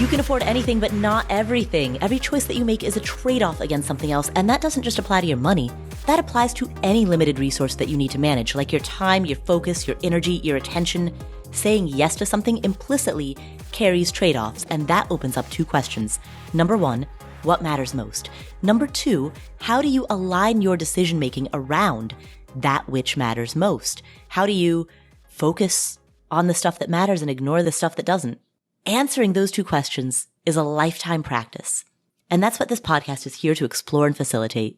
can afford anything, but not everything. Every choice that you make is a trade-off against something else, and that doesn't just apply to your money. That applies to any limited resource that you need to manage, like your time, your focus, your energy, your attention. Saying yes to something implicitly carries trade-offs, and that opens up two questions. Number one, what matters most? Number two, how do you align your decision-making around that which matters most? How do you focus on the stuff that matters and ignore the stuff that doesn't? Answering those two questions is a lifetime practice. And that's what this podcast is here to explore and facilitate.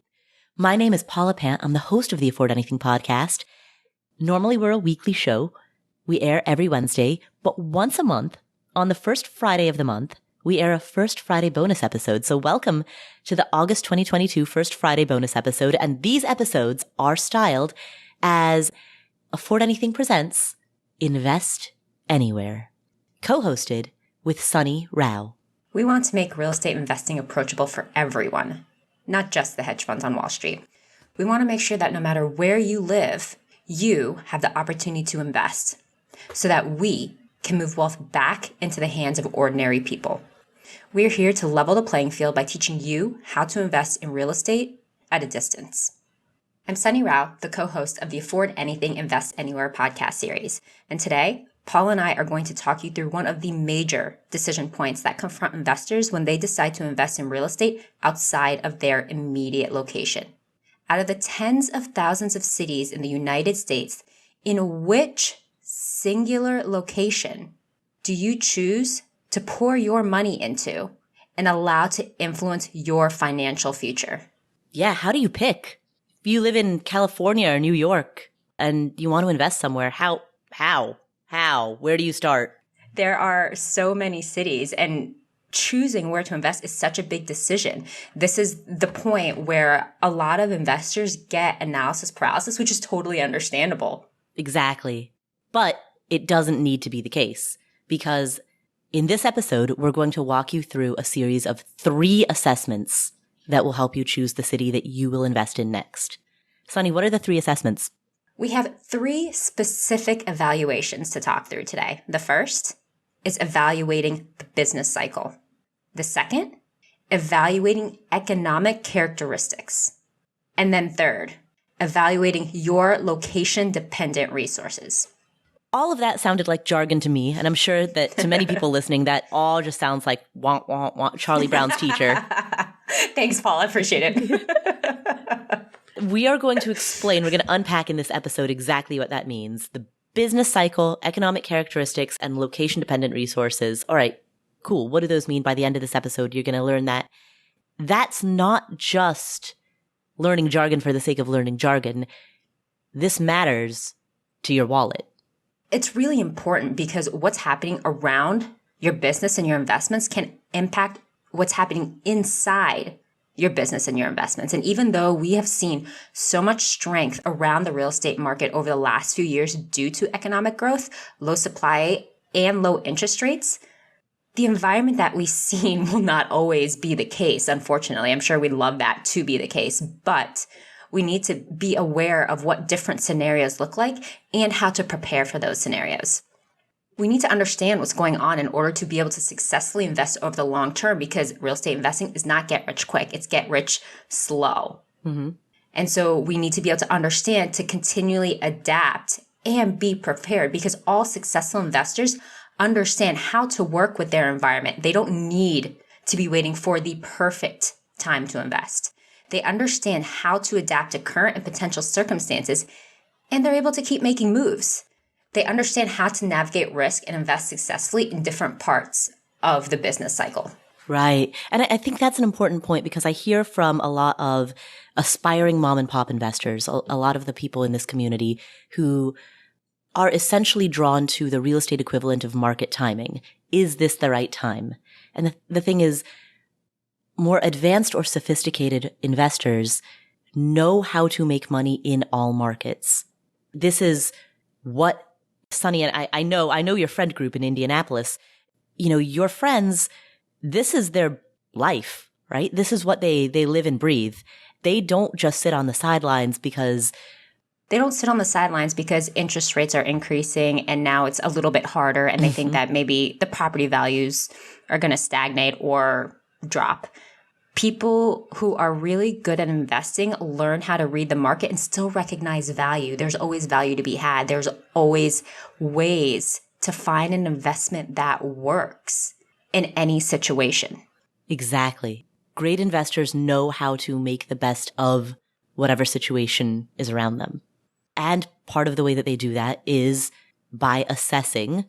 My name is Paula Pant. I'm the host of the Afford Anything podcast. Normally, we're a weekly show. We air every Wednesday, but once a month, on the first Friday of the month, we air a First Friday bonus episode. So welcome to the August 2022 First Friday bonus episode. And these episodes are styled as Afford Anything Presents Invest Anywhere, co-hosted with Suni Rao. We want to make real estate investing approachable for everyone, not just the hedge funds on Wall Street. We want to make sure that no matter where you live, you have the opportunity to invest so that we can move wealth back into the hands of ordinary people. We're here to level the playing field by teaching you how to invest in real estate at a distance. I'm Suni Rao, the co-host of the Afford Anything Invest Anywhere podcast series. And today, Paul and I are going to talk you through one of the major decision points that confront investors when they decide to invest in real estate outside of their immediate location. Out of the tens of thousands of cities in the United States, in which singular location do you choose to pour your money into and allow to influence your financial future? Yeah, how do you pick? If you live in California or New York and you want to invest somewhere, how? Where do you start? There are so many cities, and choosing where to invest is such a big decision. This is the point where a lot of investors get analysis paralysis, which is totally understandable. Exactly. But it doesn't need to be the case, because in this episode, we're going to walk you through a series of 3 assessments that will help you choose the city that you will invest in next. Suni, what are the 3 assessments? We have 3 specific evaluations to talk through today. The first is evaluating the business cycle. The second, evaluating economic characteristics. And then third, evaluating your location-dependent resources. All of that sounded like jargon to me, and I'm sure that to many people listening, that all just sounds like wah, wah, wah, Charlie Brown's teacher. Thanks, Paul. I appreciate it. We are going to explain, we're going to unpack in this episode exactly what that means. The business cycle, economic characteristics, and location-dependent resources. All right, cool. What do those mean? By the end of this episode, you're going to learn that that's not just learning jargon for the sake of learning jargon. This matters to your wallet. It's really important because what's happening around your business and your investments can impact what's happening inside your business and your investments. And even though we have seen so much strength around the real estate market over the last few years due to economic growth, low supply, and low interest rates, the environment that we've seen will not always be the case, unfortunately. I'm sure we'd love that to be the case, but we need to be aware of what different scenarios look like and how to prepare for those scenarios. We need to understand what's going on in order to be able to successfully invest over the long term, because real estate investing is not get rich quick. It's get rich slow. Mm-hmm. And so we need to be able to understand to continually adapt and be prepared, because all successful investors understand how to work with their environment. They don't need to be waiting for the perfect time to invest. They understand how to adapt to current and potential circumstances, and they're able to keep making moves. They understand how to navigate risk and invest successfully in different parts of the business cycle. Right. And I think that's an important point, because I hear from a lot of aspiring mom and pop investors, a lot of the people in this community who are essentially drawn to the real estate equivalent of market timing. Is this the right time? And the thing is, more advanced or sophisticated investors know how to make money in all markets. This is what Suni and I know your friend group in Indianapolis, your friends, this is their life, right? This is what they live and breathe. They don't just sit on the sidelines because interest rates are increasing and now it's a little bit harder, and they think that maybe the property values are going to stagnate or drop. People who are really good at investing learn how to read the market and still recognize value. There's always value to be had. There's always ways to find an investment that works in any situation. Exactly. Great investors know how to make the best of whatever situation is around them. And part of the way that they do that is by assessing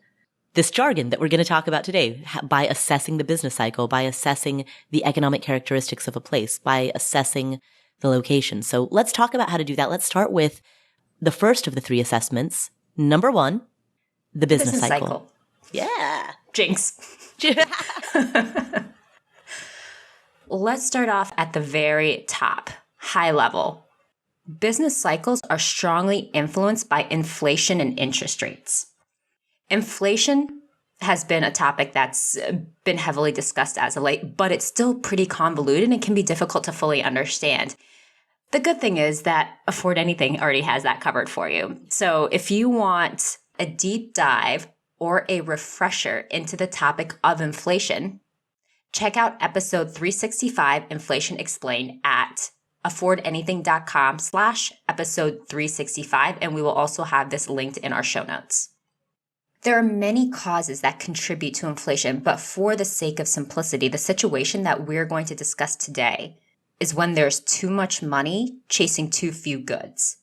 this jargon that we're going to talk about today, by assessing the business cycle, by assessing the economic characteristics of a place, by assessing the location. So let's talk about how to do that. Let's start with the first of the three assessments. Number one, the business cycle. Yeah. Jinx. Let's start off at the very top, high level. Business cycles are strongly influenced by inflation and interest rates. Inflation has been a topic that's been heavily discussed as of late, but it's still pretty convoluted and it can be difficult to fully understand. The good thing is that Afford Anything already has that covered for you. So if you want a deep dive or a refresher into the topic of inflation, check out episode 365, Inflation Explained, at affordanything.com/episode 365, and we will also have this linked in our show notes. There are many causes that contribute to inflation, but for the sake of simplicity, the situation that we're going to discuss today is when there's too much money chasing too few goods.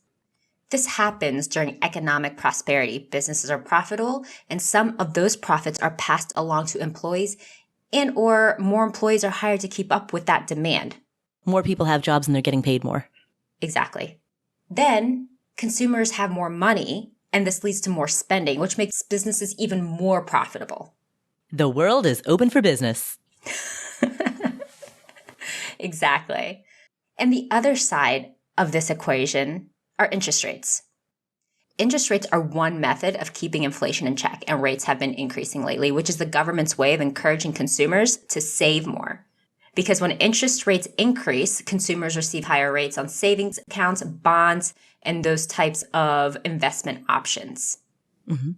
This happens during economic prosperity. Businesses are profitable, and some of those profits are passed along to employees, and or more employees are hired to keep up with that demand. More people have jobs and they're getting paid more. Exactly. Then consumers have more money, and this leads to more spending, which makes businesses even more profitable. The world is open for business. Exactly. And the other side of this equation are interest rates. Interest rates are one method of keeping inflation in check, and rates have been increasing lately, which is the government's way of encouraging consumers to save more. Because when interest rates increase, consumers receive higher rates on savings accounts, bonds, and those types of investment options. Mm-hmm.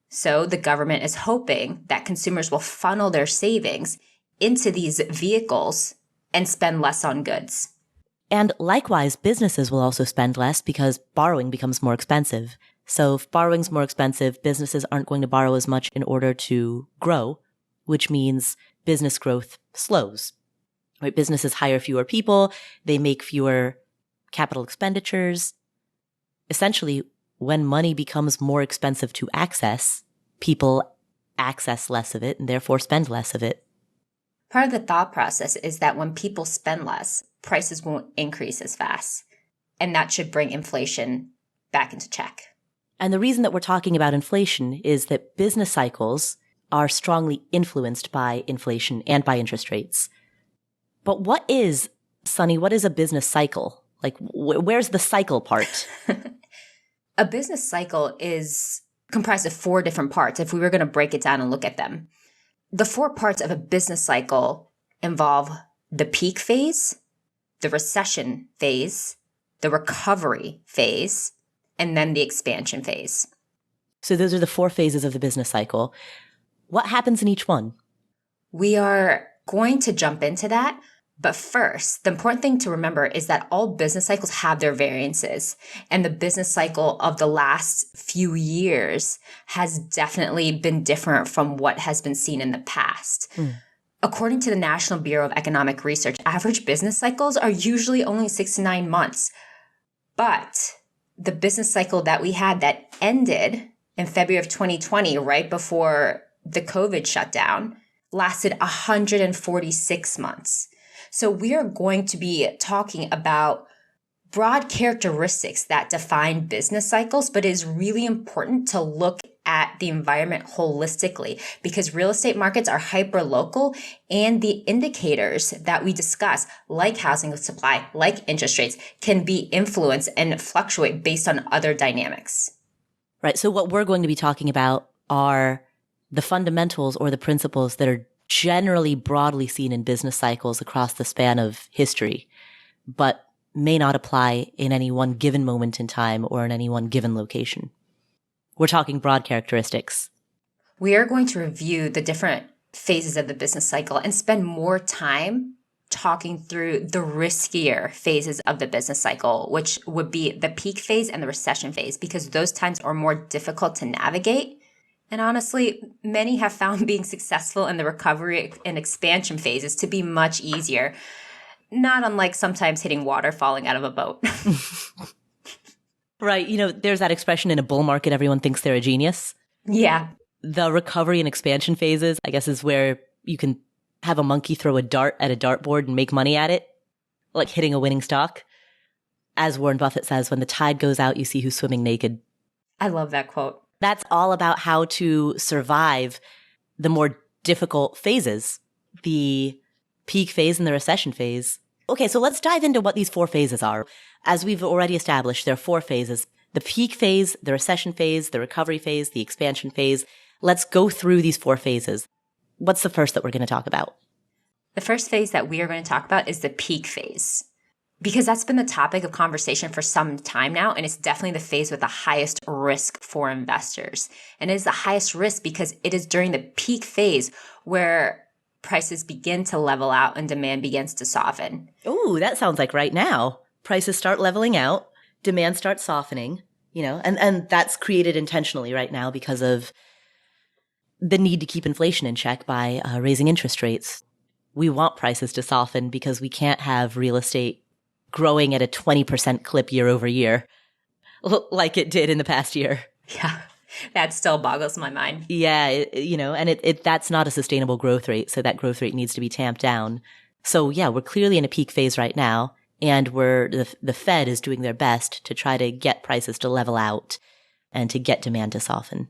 So the government is hoping that consumers will funnel their savings into these vehicles and spend less on goods. And likewise, businesses will also spend less because borrowing becomes more expensive. So if borrowing's more expensive, businesses aren't going to borrow as much in order to grow, which means business growth slows. Right? Businesses hire fewer people, they make fewer capital expenditures. Essentially, when money becomes more expensive to access, people access less of it and therefore spend less of it. Part of the thought process is that when people spend less, prices won't increase as fast. And that should bring inflation back into check. And the reason that we're talking about inflation is that business cycles are strongly influenced by inflation and by interest rates. But what is, Suni, what is a business cycle? Like, where's the cycle part? A business cycle is comprised of 4 different parts if we were going to break it down and look at them. The 4 parts of a business cycle involve the peak phase, the recession phase, the recovery phase, and then the expansion phase. So those are the 4 phases of the business cycle. What happens in each one? We are going to jump into that. But first, the important thing to remember is that all business cycles have their variances. And the business cycle of the last few years has definitely been different from what has been seen in the past. According to the National Bureau of Economic Research, average business cycles are usually only 6 to 9 months. But the business cycle that we had that ended in February of 2020, right before the COVID shutdown, lasted 146 months. So we are going to be talking about broad characteristics that define business cycles, but it is really important to look at the environment holistically because real estate markets are hyper-local and the indicators that we discuss, like housing supply, like interest rates, can be influenced and fluctuate based on other dynamics. Right. So what we're going to be talking about are the fundamentals or the principles that are generally broadly seen in business cycles across the span of history, but may not apply in any one given moment in time or in any one given location. We're talking broad characteristics. We are going to review the different phases of the business cycle and spend more time talking through the riskier phases of the business cycle, which would be the peak phase and the recession phase, because those times are more difficult to navigate. And honestly, many have found being successful in the recovery and expansion phases to be much easier, not unlike sometimes hitting water falling out of a boat. Right. There's that expression, in a bull market, everyone thinks they're a genius. Yeah. The recovery and expansion phases, I guess, is where you can have a monkey throw a dart at a dartboard and make money at it, like hitting a winning stock. As Warren Buffett says, when the tide goes out, you see who's swimming naked. I love that quote. That's all about how to survive the more difficult phases, the peak phase and the recession phase. Okay, so let's dive into what these 4 phases are. As we've already established, there are 4 phases: the peak phase, the recession phase, the recovery phase, the expansion phase. Let's go through these 4 phases. What's the first that we're going to talk about? The first phase that we are going to talk about is the peak phase, because that's been the topic of conversation for some time now, and it's definitely the phase with the highest risk for investors. And it is the highest risk because it is during the peak phase where prices begin to level out and demand begins to soften. Ooh, that sounds like right now. Prices start leveling out, demand starts softening, and that's created intentionally right now because of the need to keep inflation in check by raising interest rates. We want prices to soften because we can't have real estate growing at a 20% clip year over year like it did in the past year. Yeah, that still boggles my mind. Yeah, and that's not a sustainable growth rate, so that growth rate needs to be tamped down. So yeah, we're clearly in a peak phase right now, and the Fed is doing their best to try to get prices to level out and to get demand to soften.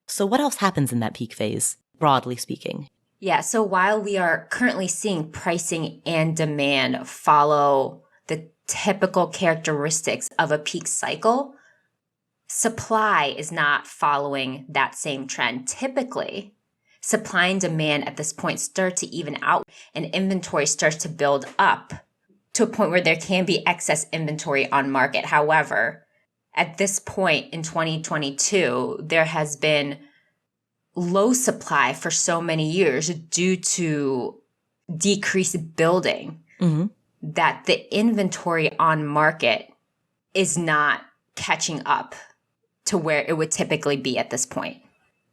So what else happens in that peak phase, broadly speaking? Yeah, so while we are currently seeing pricing and demand follow the typical characteristics of a peak cycle, supply is not following that same trend. Typically, supply and demand at this point start to even out and inventory starts to build up to a point where there can be excess inventory on market. However, at this point in 2022, there has been low supply for so many years due to decreased building that the inventory on market is not catching up to where it would typically be at this point.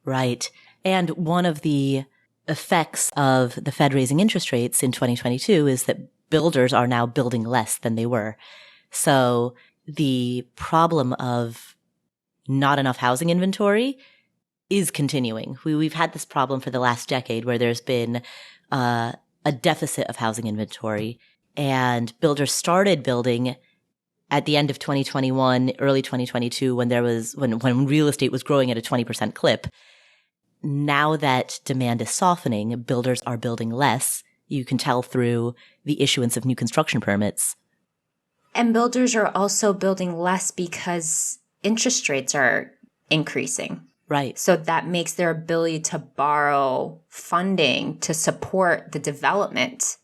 Right. And one of the effects of the Fed raising interest rates in 2022 is that builders are now building less than they were. So the problem of not enough housing inventory is continuing. We've had this problem for the last decade where there's been a deficit of housing inventory, and builders started building at the end of 2021, early 2022, when real estate was growing at a 20% clip. Now that demand is softening, builders are building less. You can tell through the issuance of new construction permits. And builders are also building less because interest rates are increasing. Right. So that makes their ability to borrow funding to support the development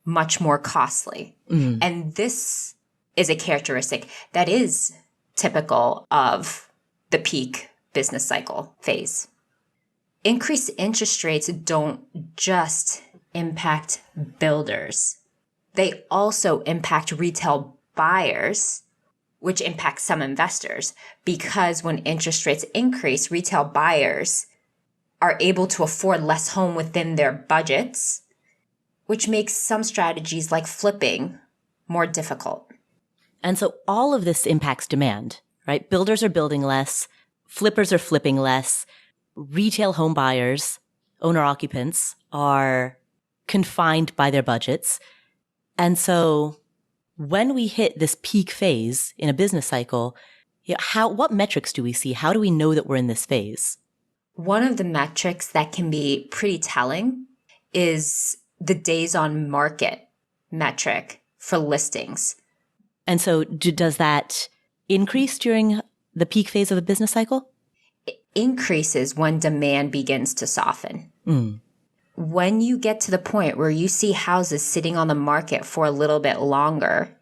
much more costly. And this is a characteristic that is typical of the peak business cycle phase. Increased interest rates don't just impact builders. They also impact retail buyers, which impacts some investors, because when interest rates increase, retail buyers are able to afford less home within their budgets, which makes some strategies like flipping more difficult. And so all of this impacts demand, right? Builders are building less, flippers are flipping less, retail home buyers, owner-occupants are confined by their budgets. And so when we hit this peak phase in a business cycle, what metrics do we see? How do we know that we're in this phase? One of the metrics that can be pretty telling is the days on market metric for listings. And so does that increase during the peak phase of a business cycle? It increases when demand begins to soften. When you get to the point where you see houses sitting on the market for a little bit longer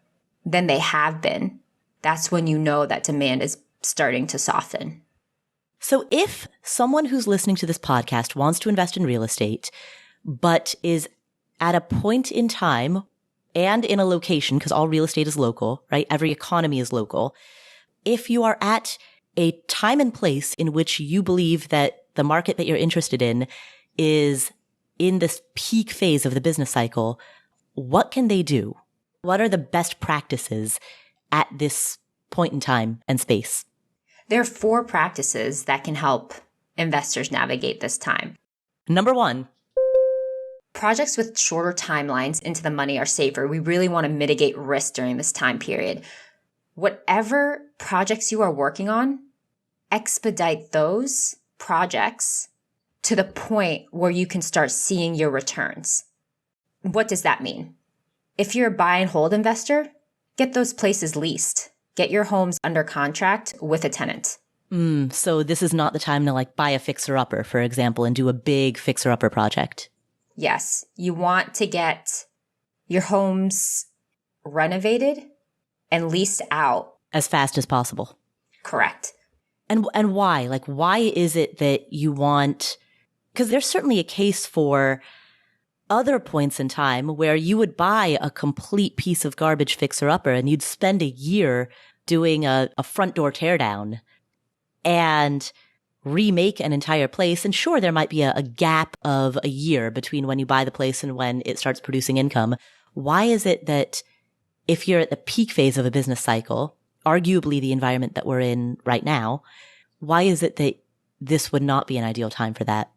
than they have been, that's when you know that demand is starting to soften. So if someone who's listening to this podcast wants to invest in real estate, but is at a point in time and in a location, because all real estate is local, right? Every economy is local. If you are at a time and place in which you believe that the market that you're interested in is in this peak phase of the business cycle, what can they do? What are the best practices at this point in time and space? There are 4 practices that can help investors navigate this time. Number 1. Projects with shorter timelines into the money are safer. We really want to mitigate risk during this time period. Whatever projects you are working on, expedite those projects to the point where you can start seeing your returns. What does that mean? If you're a buy and hold investor, get those places leased. Get your homes under contract with a tenant. So this is not the time to buy a fixer-upper, for example, and do a big fixer-upper project. Yes, you want to get your homes renovated and leased out as fast as possible. Correct. And why? Why is it that you want, because there's certainly a case for other points in time where you would buy a complete piece of garbage fixer-upper and you'd spend a year doing a front door teardown and remake an entire place. And sure, there might be a gap of a year between when you buy the place and when it starts producing income. Why is it that if you're at the peak phase of a business cycle, arguably the environment that we're in right now, why is it that this would not be an ideal time for that?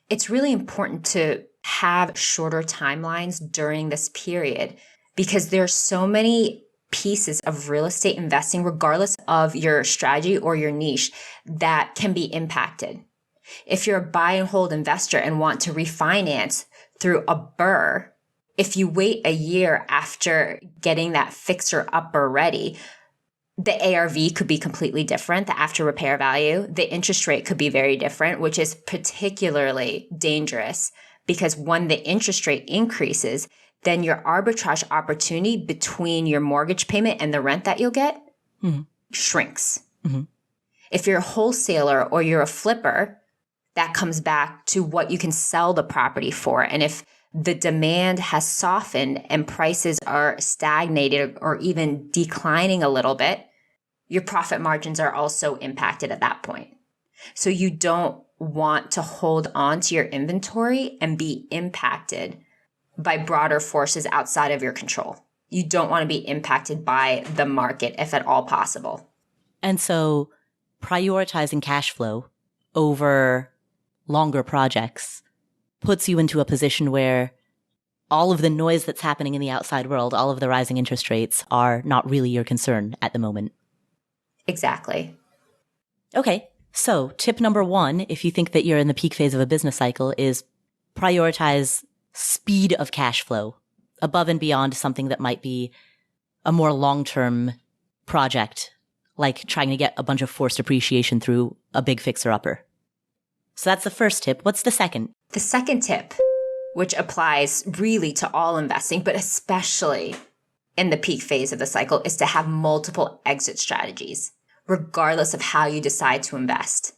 It's really important to have shorter timelines during this period because there are so many pieces of real estate investing, regardless of your strategy or your niche, that can be impacted. If you're a buy and hold investor and want to refinance through a BRRRR, if you wait a year after getting that fixer upper ready, the ARV could be completely different, the after repair value. The interest rate could be very different, which is particularly dangerous because when the interest rate increases, then your arbitrage opportunity between your mortgage payment and the rent that you'll get shrinks. Mm-hmm. If you're a wholesaler or you're a flipper, that comes back to what you can sell the property for. And if the demand has softened and prices are stagnated or even declining a little bit, your profit margins are also impacted at that point. So you don't want to hold on to your inventory and be impacted by broader forces outside of your control. You don't want to be impacted by the market if at all possible. And so prioritizing cash flow over longer projects puts you into a position where all of the noise that's happening in the outside world, all of the rising interest rates are not really your concern at the moment. Exactly. Okay. So tip number 1, if you think that you're in the peak phase of a business cycle, is prioritize speed of cash flow above and beyond something that might be a more long-term project, like trying to get a bunch of forced appreciation through a big fixer-upper. So that's the first tip. What's the second? The second tip, which applies really to all investing, but especially in the peak phase of the cycle, is to have multiple exit strategies, regardless of how you decide to invest.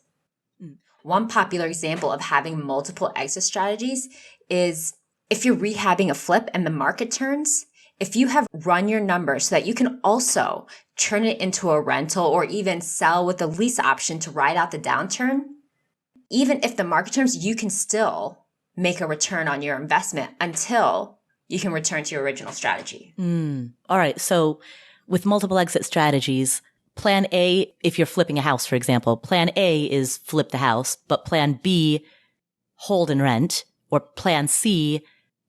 One popular example of having multiple exit strategies is if you're rehabbing a flip and the market turns, if you have run your numbers so that you can also turn it into a rental or even sell with a lease option to ride out the downturn, even if the market turns, you can still make a return on your investment until you can return to your original strategy. All right. So with multiple exit strategies, plan A, if you're flipping a house, for example, plan A is flip the house, but plan B, hold and rent, or plan C,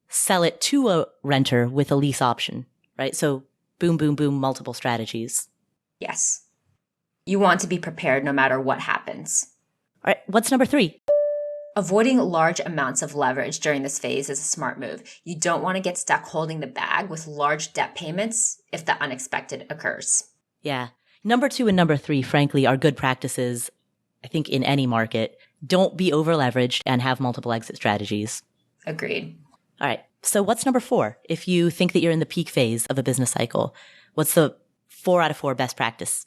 sell it to a renter with a lease option, right? So boom, boom, boom, multiple strategies. Yes. You want to be prepared no matter what happens. All right. What's number 3? Avoiding large amounts of leverage during this phase is a smart move. You don't want to get stuck holding the bag with large debt payments if the unexpected occurs. Yeah. Number 2 and number 3, frankly, are good practices, I think, in any market. Don't be over leveraged and have multiple exit strategies. Agreed. All right. So what's number 4? If you think that you're in the peak phase of a business cycle, what's the 4 out of 4 best practice?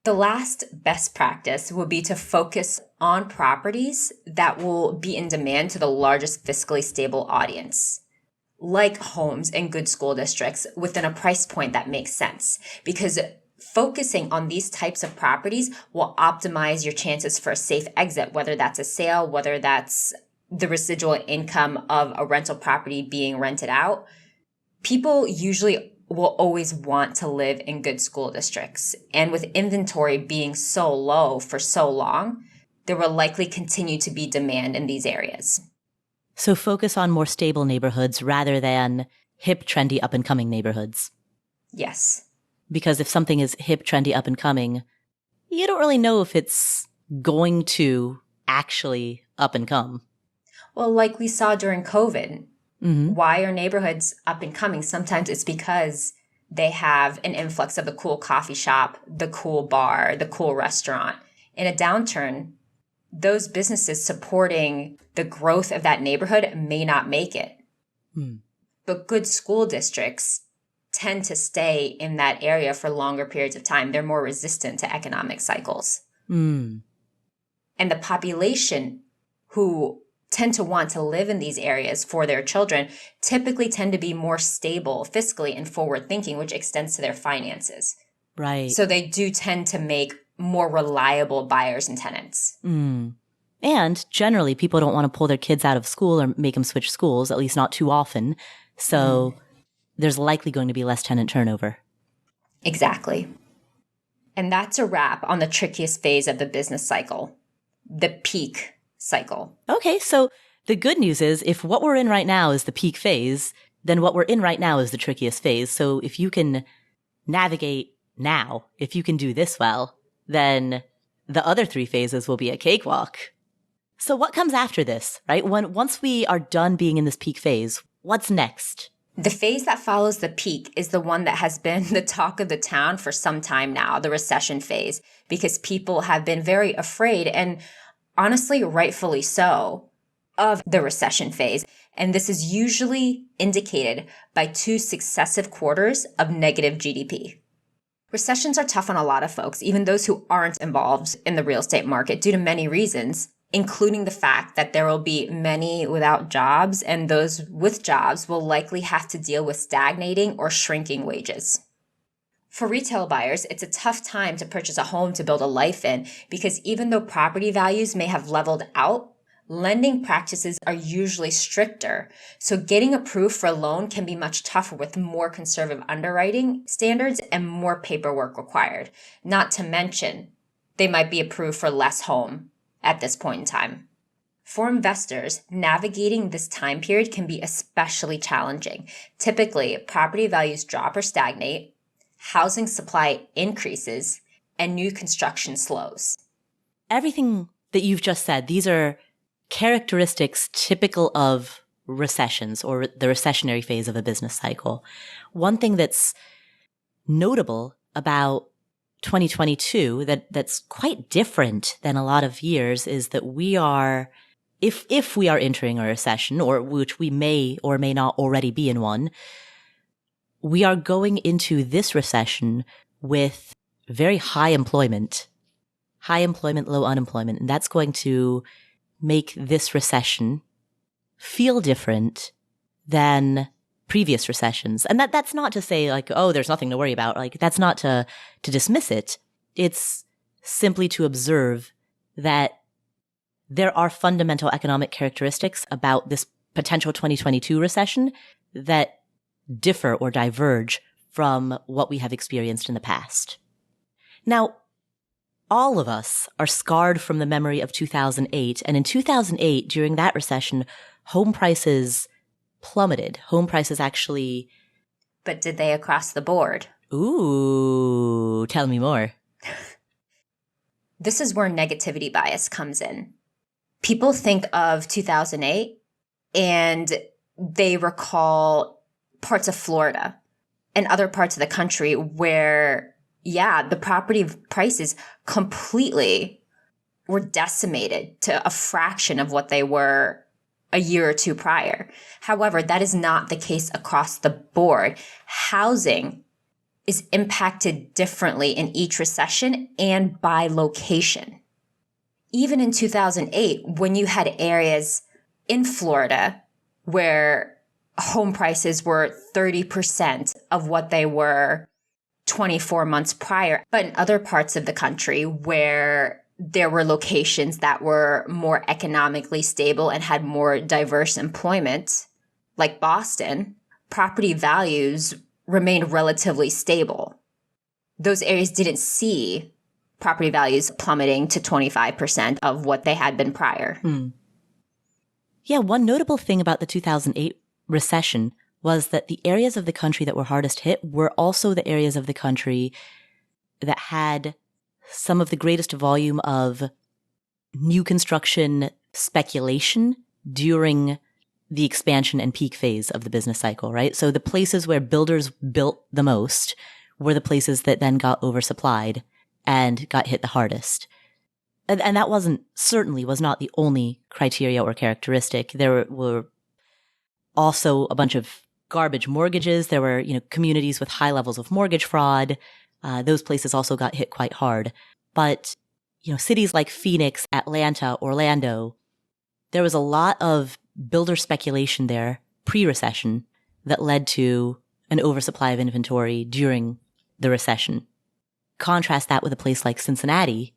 The last best practice would be to focus on properties that will be in demand to the largest fiscally stable audience, like homes in good school districts within a price point that makes sense. Because focusing on these types of properties will optimize your chances for a safe exit, whether that's a sale, whether that's the residual income of a rental property being rented out. People usually will always want to live in good school districts. And with inventory being so low for so long, there will likely continue to be demand in these areas. So focus on more stable neighborhoods rather than hip, trendy, up and coming neighborhoods. Yes. Because if something is hip, trendy, up and coming, you don't really know if it's going to actually up and come. Well, like we saw during COVID, why are neighborhoods up and coming? Sometimes it's because they have an influx of the cool coffee shop, the cool bar, the cool restaurant. In a downturn, those businesses supporting the growth of that neighborhood may not make it. But good school districts tend to stay in that area for longer periods of time. They're more resistant to economic cycles. And the population who tend to want to live in these areas for their children typically tend to be more stable fiscally and forward thinking, which extends to their finances. Right. So they do tend to make more reliable buyers and tenants. And generally, people don't want to pull their kids out of school or make them switch schools, at least not too often. So there's likely going to be less tenant turnover. Exactly. And that's a wrap on the trickiest phase of the business cycle, the peak cycle. Okay, so the good news is if what we're in right now is the peak phase, then what we're in right now is the trickiest phase. So if you can navigate now, if you can do this well, then the other 3 phases will be a cakewalk. So what comes after this, right? Once we are done being in this peak phase, what's next? The phase that follows the peak is the one that has been the talk of the town for some time now, the recession phase, because people have been very afraid, and honestly, rightfully so, of the recession phase. And this is usually indicated by 2 successive quarters of negative GDP. Recessions are tough on a lot of folks, even those who aren't involved in the real estate market, due to many reasons, including the fact that there will be many without jobs, and those with jobs will likely have to deal with stagnating or shrinking wages. For retail buyers, it's a tough time to purchase a home to build a life in, because even though property values may have leveled out, lending practices are usually stricter. So getting approved for a loan can be much tougher with more conservative underwriting standards and more paperwork required. Not to mention, they might be approved for less home at this point in time. For investors, navigating this time period can be especially challenging. Typically, property values drop or stagnate, housing supply increases, and new construction slows. Everything that you've just said, these are characteristics typical of recessions or the recessionary phase of a business cycle. One thing that's notable about 2022 that's quite different than a lot of years is that we are, if we are entering a recession, or which we may or may not already be in one, we are going into this recession with very high employment, low unemployment. And that's going to make this recession feel different than previous recessions. And that's not to say like, oh, there's nothing to worry about. Like, that's not to dismiss it. It's simply to observe that there are fundamental economic characteristics about this potential 2022 recession that differ or diverge from what we have experienced in the past. Now, all of us are scarred from the memory of 2008. And in 2008, during that recession, home prices plummeted. Home prices actually... But did they across the board? Ooh, tell me more. This is where negativity bias comes in. People think of 2008 and they recall parts of Florida and other parts of the country where, yeah, the property prices completely were decimated to a fraction of what they were a year or two prior. However, that is not the case across the board. Housing is impacted differently in each recession and by location. Even in 2008, when you had areas in Florida where home prices were 30% of what they were 24 months prior, but in other parts of the country where there were locations that were more economically stable and had more diverse employment, like Boston, property values remained relatively stable. Those areas didn't see property values plummeting to 25% of what they had been prior. Yeah, one notable thing about the 2008 recession was that the areas of the country that were hardest hit were also the areas of the country that had some of the greatest volume of new construction speculation during the expansion and peak phase of the business cycle, right? So the places where builders built the most were the places that then got oversupplied and got hit the hardest. And that certainly was not the only criteria or characteristic. There were also a bunch of garbage mortgages. There were, communities with high levels of mortgage fraud. Those places also got hit quite hard. But, cities like Phoenix, Atlanta, Orlando, there was a lot of builder speculation there pre-recession that led to an oversupply of inventory during the recession. Contrast that with a place like Cincinnati,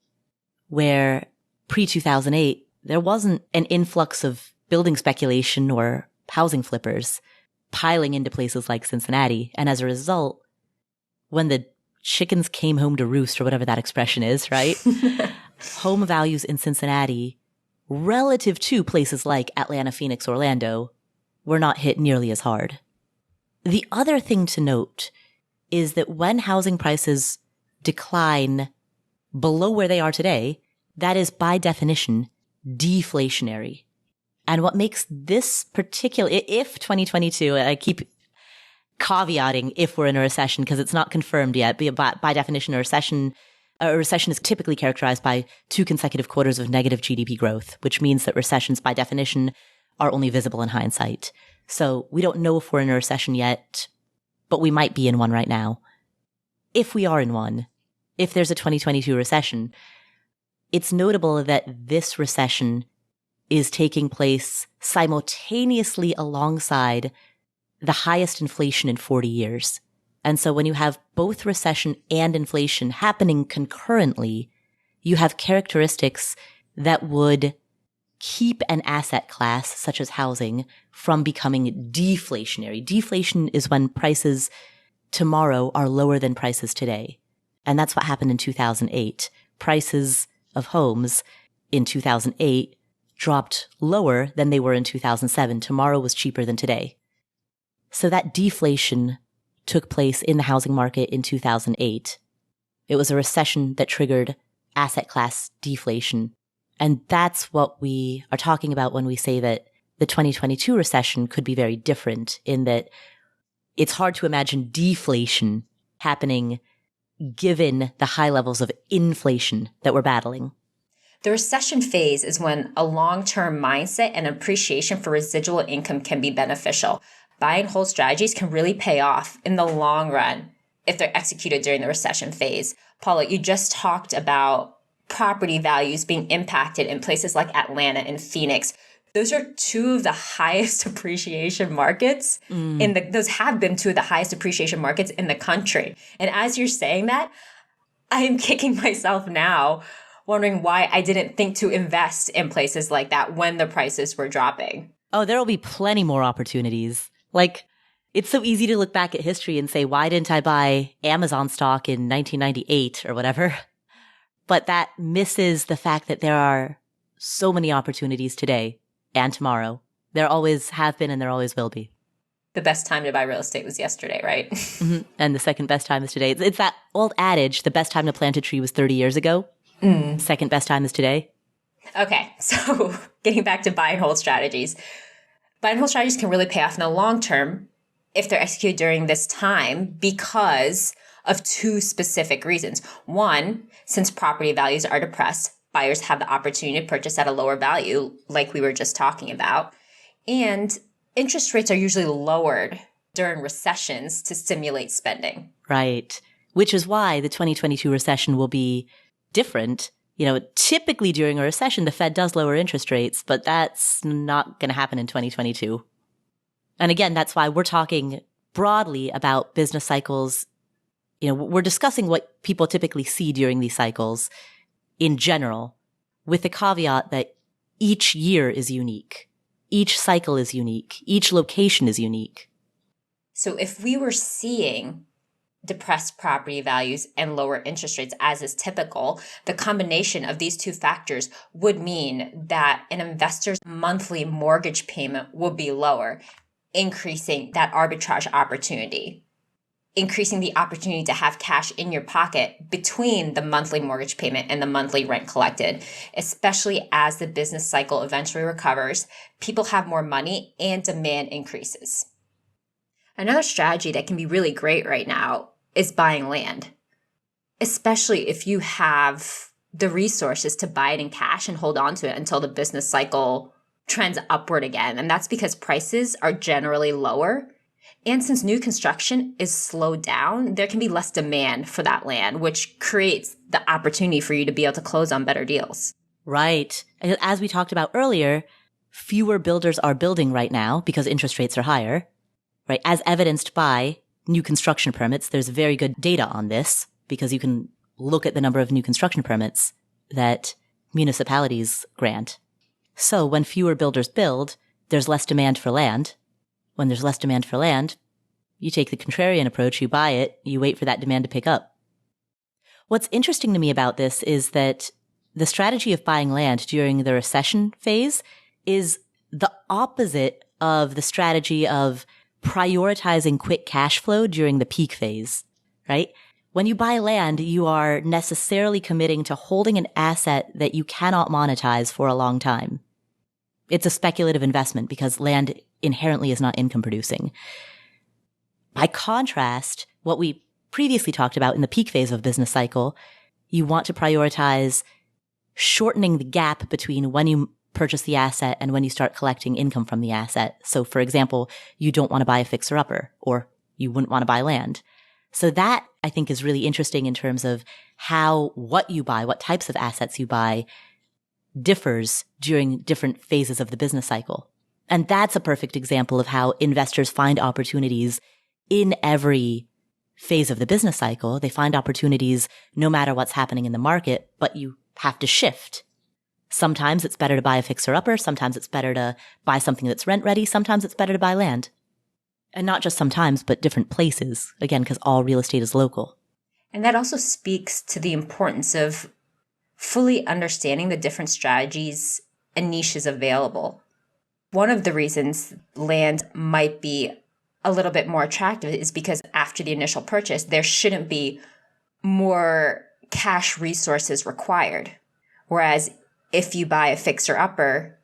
where pre-2008, there wasn't an influx of building speculation or housing flippers piling into places like Cincinnati. And as a result, when the chickens came home to roost, or whatever that expression is, right? Home values in Cincinnati, relative to places like Atlanta, Phoenix, Orlando, were not hit nearly as hard. The other thing to note is that when housing prices decline below where they are today, that is by definition deflationary. And what makes this particular, if 2022, I keep caveating if we're in a recession because it's not confirmed yet, but by definition, a recession is typically characterized by 2 consecutive quarters of negative GDP growth, which means that recessions by definition are only visible in hindsight. So we don't know if we're in a recession yet, but we might be in one right now. If we are in one, if there's a 2022 recession, it's notable that this recession is taking place simultaneously alongside the highest inflation in 40 years. And so when you have both recession and inflation happening concurrently, you have characteristics that would keep an asset class, such as housing, from becoming deflationary. Deflation is when prices tomorrow are lower than prices today. And that's what happened in 2008. Prices of homes in 2008 dropped lower than they were in 2007. Tomorrow was cheaper than today. So that deflation took place in the housing market in 2008. It was a recession that triggered asset class deflation. And that's what we are talking about when we say that the 2022 recession could be very different, in that it's hard to imagine deflation happening given the high levels of inflation that we're battling. The recession phase is when a long-term mindset and appreciation for residual income can be beneficial. Buy and hold strategies can really pay off in the long run if they're executed during the recession phase. Paula, you just talked about property values being impacted in places like Atlanta and Phoenix. Those are 2 of the highest appreciation markets those have been 2 of the highest appreciation markets in the country. And as you're saying that, I am kicking myself now, wondering why I didn't think to invest in places like that when the prices were dropping. Oh, there will be plenty more opportunities. Like, it's so easy to look back at history and say, why didn't I buy Amazon stock in 1998 or whatever? But that misses the fact that there are so many opportunities today and tomorrow. There always have been and there always will be. The best time to buy real estate was yesterday, right? Mm-hmm. And the second best time is today. It's that old adage, the best time to plant a tree was 30 years ago. Second best time is today. Okay, so getting back to buy and hold strategies. Buy and hold strategies can really pay off in the long term if they're executed during this time because of 2 specific reasons. One, since property values are depressed, buyers have the opportunity to purchase at a lower value, like we were just talking about. And interest rates are usually lowered during recessions to stimulate spending. Right. Which is why the 2022 recession will be different. Typically during a recession, the Fed does lower interest rates, but that's not going to happen in 2022. And again, that's why we're talking broadly about business cycles. We're discussing what people typically see during these cycles in general, with the caveat that each year is unique. Each cycle is unique. Each location is unique. So if we were seeing depressed property values and lower interest rates, as is typical, the combination of these two factors would mean that an investor's monthly mortgage payment would be lower, increasing that arbitrage opportunity, increasing the opportunity to have cash in your pocket between the monthly mortgage payment and the monthly rent collected, especially as the business cycle eventually recovers, people have more money and demand increases. Another strategy that can be really great right now is buying land, especially if you have the resources to buy it in cash and hold on to it until the business cycle trends upward again. And that's because prices are generally lower. And since new construction is slowed down, there can be less demand for that land, which creates the opportunity for you to be able to close on better deals. Right. As we talked about earlier, fewer builders are building right now because interest rates are higher. Right, as evidenced by new construction permits. There's very good data on this because you can look at the number of new construction permits that municipalities grant. So when fewer builders build, there's less demand for land. When there's less demand for land, you take the contrarian approach, you buy it, you wait for that demand to pick up. What's interesting to me about this is that the strategy of buying land during the recession phase is the opposite of the strategy of prioritizing quick cash flow during the peak phase, right? When you buy land, you are necessarily committing to holding an asset that you cannot monetize for a long time. It's a speculative investment because land inherently is not income producing. By contrast, what we previously talked about in the peak phase of business cycle, you want to prioritize shortening the gap between when you purchase the asset and when you start collecting income from the asset. So for example, you don't want to buy a fixer-upper or you wouldn't want to buy land. So that I think is really interesting in terms of how what you buy, what types of assets you buy differs during different phases of the business cycle. And that's a perfect example of how investors find opportunities in every phase of the business cycle. They find opportunities no matter what's happening in the market, but you have to shift. Sometimes it's better to buy a fixer-upper. Sometimes it's better to buy something that's rent-ready. Sometimes it's better to buy land. And not just sometimes, but different places, again, because all real estate is local. And that also speaks to the importance of fully understanding the different strategies and niches available. One of the reasons land might be a little bit more attractive is because after the initial purchase, there shouldn't be more cash resources required. Whereas if you buy a fixer-upper,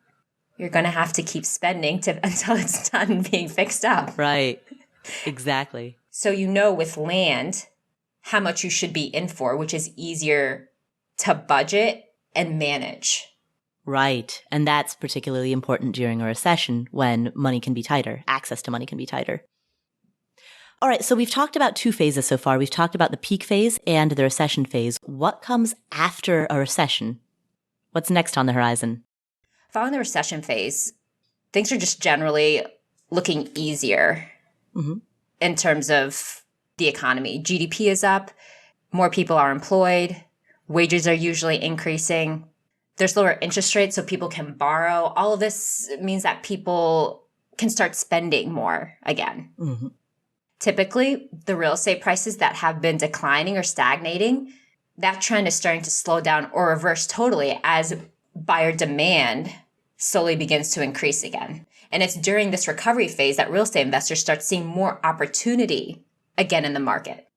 you're going to have to keep spending until it's done being fixed up. Right. Exactly. So with land how much you should be in for, which is easier to budget and manage. Right. And that's particularly important during a recession when money can be tighter. Access to money can be tighter. All right. So we've talked about two phases so far. We've talked about the peak phase and the recession phase. What comes after a recession? What's next on the horizon? Following the recession phase, things are just generally looking easier in terms of the economy. GDP is up, more people are employed, wages are usually increasing, there's lower interest rates so people can borrow. All of this means that people can start spending more again. Mm-hmm. Typically, the real estate prices that have been declining or stagnating, that trend is starting to slow down or reverse totally as buyer demand slowly begins to increase again. And it's during this recovery phase that real estate investors start seeing more opportunity again in the market.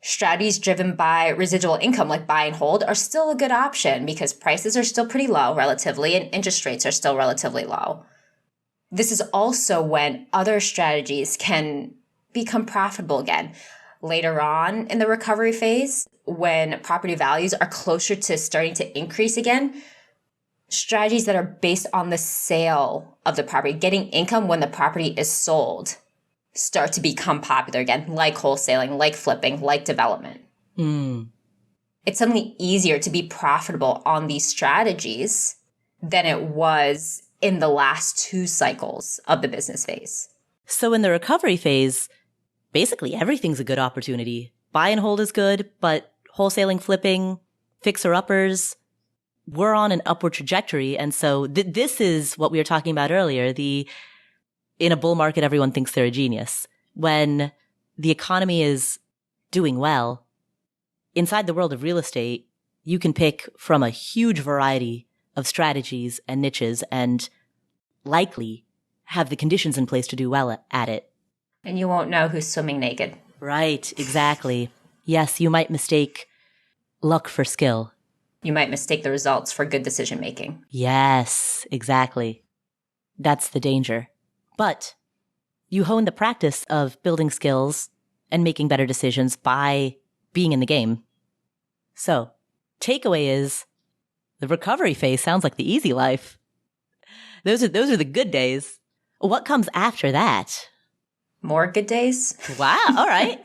Strategies driven by residual income like buy and hold are still a good option because prices are still pretty low relatively and interest rates are still relatively low. This is also when other strategies can become profitable again. Later on in the recovery phase, when property values are closer to starting to increase again, strategies that are based on the sale of the property, getting income when the property is sold, start to become popular again, like wholesaling, like flipping, like development. It's suddenly easier to be profitable on these strategies than it was in the last 2 cycles of the business phase. So in the recovery phase, basically everything's a good opportunity. Buy and hold is good, but wholesaling, flipping, fixer-uppers, we're on an upward trajectory. And so this is what we were talking about earlier. In a bull market, everyone thinks they're a genius. When the economy is doing well, inside the world of real estate, you can pick from a huge variety of strategies and niches and likely have the conditions in place to do well at it. And you won't know who's swimming naked. Right, exactly. Yes, you might mistake luck for skill. You might mistake the results for good decision making. Yes, exactly. That's the danger. But you hone the practice of building skills and making better decisions by being in the game. So, takeaway is the recovery phase sounds like the easy life. Those are the good days. What comes after that? More good days? Wow, all right.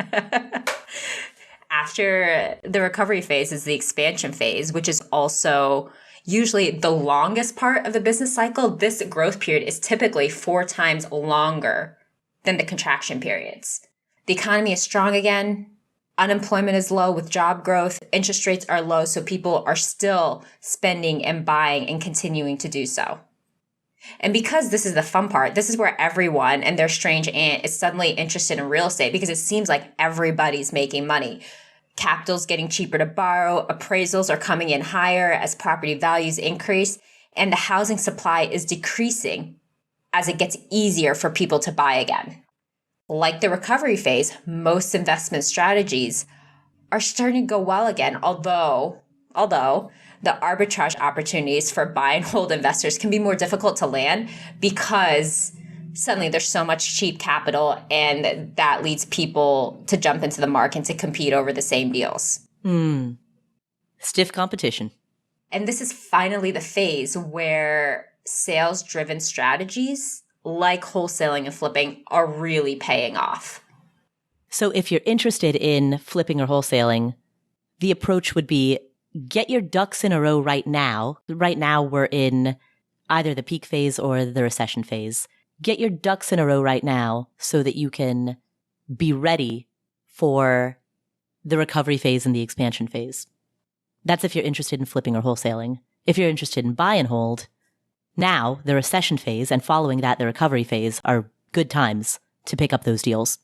After the recovery phase is the expansion phase, which is also usually the longest part of the business cycle. This growth period is typically 4 times longer than the contraction periods. The economy is strong again. Unemployment is low with job growth. Interest rates are low, so people are still spending and buying and continuing to do so. And because this is the fun part, this is where everyone and their strange aunt is suddenly interested in real estate because it seems like everybody's making money. Capital's getting cheaper to borrow, appraisals are coming in higher as property values increase, and the housing supply is decreasing as it gets easier for people to buy again. Like the recovery phase, most investment strategies are starting to go well again, although the arbitrage opportunities for buy and hold investors can be more difficult to land because suddenly there's so much cheap capital and that leads people to jump into the market to compete over the same deals. Stiff competition. And this is finally the phase where sales-driven strategies like wholesaling and flipping are really paying off. So if you're interested in flipping or wholesaling, the approach would be get your ducks in a row right now. Right now, we're in either the peak phase or the recession phase. Get your ducks in a row right now so that you can be ready for the recovery phase and the expansion phase. That's if you're interested in flipping or wholesaling. If you're interested in buy and hold, now the recession phase and following that the recovery phase are good times to pick up those deals.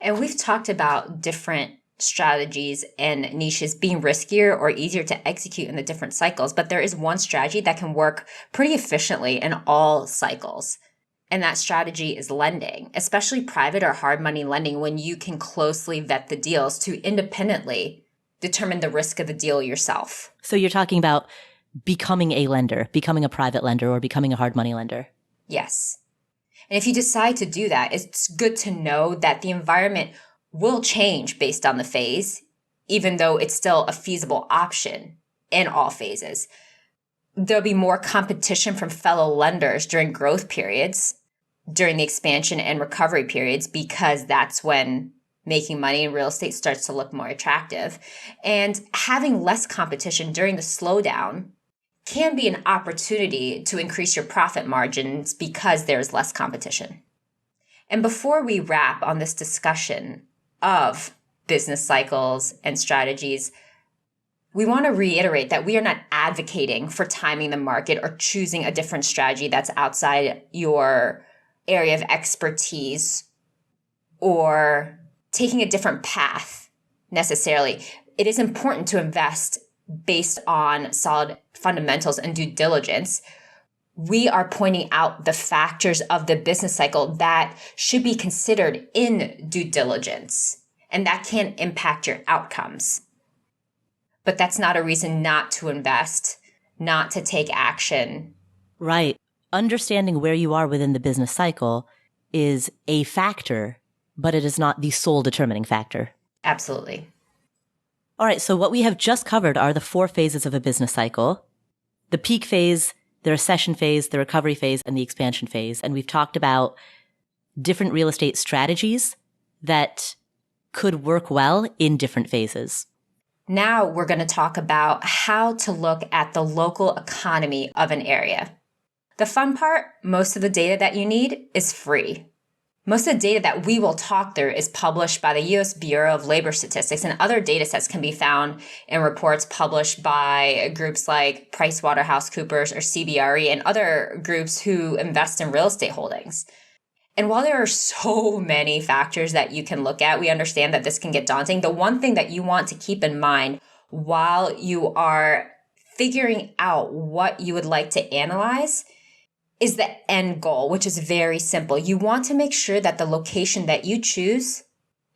And we've talked about different strategies and niches being riskier or easier to execute in the different cycles, but there is one strategy that can work pretty efficiently in all cycles. And that strategy is lending, especially private or hard money lending, when you can closely vet the deals to independently determine the risk of the deal yourself. So you're talking about becoming a lender, becoming a private lender, or becoming a hard money lender. Yes. And if you decide to do that, it's good to know that the environment will change based on the phase, even though it's still a feasible option in all phases. There'll be more competition from fellow lenders during growth periods, during the expansion and recovery periods, because that's when making money in real estate starts to look more attractive. And having less competition during the slowdown can be an opportunity to increase your profit margins because there's less competition. And before we wrap on this discussion of business cycles and strategies, we want to reiterate that we are not advocating for timing the market or choosing a different strategy that's outside your area of expertise or taking a different path necessarily. It is important to invest based on solid fundamentals and due diligence. We are pointing out the factors of the business cycle that should be considered in due diligence, and that can impact your outcomes. But that's not a reason not to invest, not to take action. Right. Understanding where you are within the business cycle is a factor, but it is not the sole determining factor. Absolutely. All right. So what we have just covered are the 4 phases of a business cycle: the peak phase, the recession phase, the recovery phase, and the expansion phase. And we've talked about different real estate strategies that could work well in different phases. Now we're going to talk about how to look at the local economy of an area. The fun part, most of the data that you need is free. Most of the data that we will talk through is published by the U.S. Bureau of Labor Statistics, and other data sets can be found in reports published by groups like PricewaterhouseCoopers or CBRE and other groups who invest in real estate holdings. And while there are so many factors that you can look at, we understand that this can get daunting. The one thing that you want to keep in mind while you are figuring out what you would like to analyze is the end goal, which is very simple. You want to make sure that the location that you choose